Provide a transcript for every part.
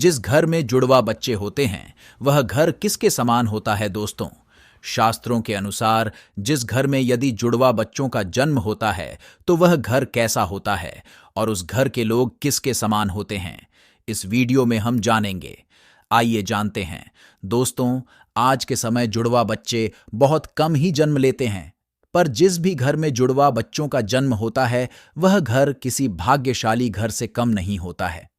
जिस घर में जुड़वा बच्चे होते हैं वह घर किसके समान होता है दोस्तों? शास्त्रों के अनुसार जिस घर में यदि जुड़वा बच्चों का जन्म होता है तो वह घर कैसा होता है और उस घर के लोग किसके समान होते हैं, इस वीडियो में हम जानेंगे। आइए जानते हैं। दोस्तों, आज के समय जुड़वा बच्चे बहुत कम ही जन्म लेते हैं, पर जिस भी घर में जुड़वा बच्चों का जन्म होता है वह घर किसी भाग्यशाली घर से कम नहीं होता है।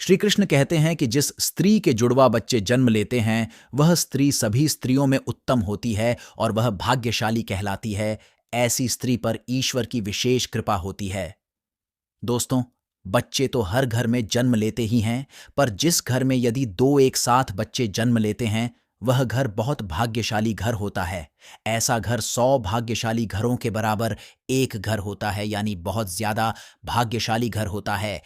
श्री कृष्ण कहते हैं कि जिस स्त्री के जुड़वा बच्चे जन्म लेते हैं वह स्त्री सभी स्त्रियों में उत्तम होती है और वह भाग्यशाली कहलाती है। ऐसी स्त्री पर ईश्वर की विशेष कृपा होती है। दोस्तों, बच्चे तो हर घर में जन्म लेते ही हैं, पर जिस घर में यदि दो एक साथ बच्चे जन्म लेते हैं वह घर बहुत भाग्यशाली घर होता है। ऐसा घर 100 भाग्यशाली घरों के बराबर एक घर होता है, यानी बहुत ज्यादा भाग्यशाली घर होता है।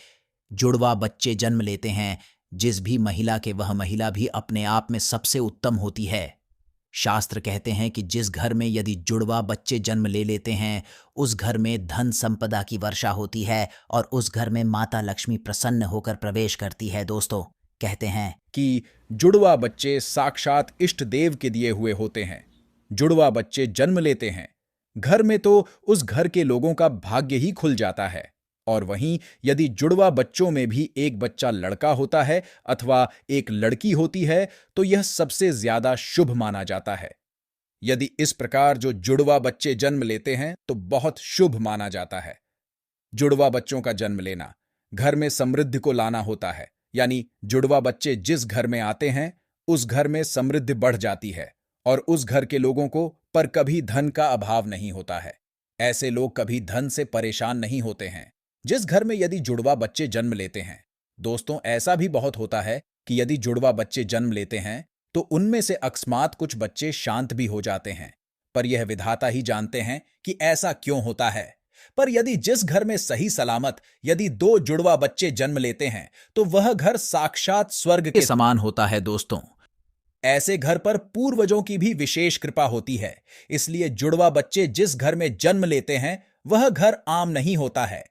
जुड़वा बच्चे जन्म लेते हैं जिस भी महिला के, वह महिला भी अपने आप में सबसे उत्तम होती है। शास्त्र कहते हैं कि जिस घर में यदि जुड़वा बच्चे जन्म ले लेते हैं उस घर में धन संपदा की वर्षा होती है और उस घर में माता लक्ष्मी प्रसन्न होकर प्रवेश करती है। दोस्तों, कहते हैं कि जुड़वा बच्चे साक्षात इष्ट देव के दिए हुए होते हैं। जुड़वा बच्चे जन्म लेते हैं घर में तो उस घर के लोगों का भाग्य ही खुल जाता है। और वहीं यदि जुड़वा बच्चों में भी एक बच्चा लड़का होता है अथवा एक लड़की होती है तो यह सबसे ज्यादा शुभ माना जाता है। यदि इस प्रकार जो जुड़वा बच्चे जन्म लेते हैं तो बहुत शुभ माना जाता है। जुड़वा बच्चों का जन्म लेना घर में समृद्धि को लाना होता है, यानी जुड़वा बच्चे जिस घर में आते हैं उस घर में समृद्धि बढ़ जाती है और उस घर के लोगों को पर कभी धन का अभाव नहीं होता है। ऐसे लोग कभी धन से परेशान नहीं होते हैं जिस घर में यदि जुड़वा बच्चे जन्म लेते हैं। दोस्तों, ऐसा भी बहुत होता है कि यदि जुड़वा बच्चे जन्म लेते हैं तो उनमें से अकस्मात कुछ बच्चे शांत भी हो जाते हैं, पर यह विधाता ही जानते हैं कि ऐसा क्यों होता है। पर यदि जिस घर में सही सलामत यदि 2 जुड़वा बच्चे जन्म लेते हैं तो वह घर साक्षात स्वर्ग के समान होता है। दोस्तों, ऐसे घर पर पूर्वजों की भी विशेष कृपा होती है। इसलिए जुड़वा बच्चे जिस घर में जन्म लेते हैं वह घर आम नहीं होता है।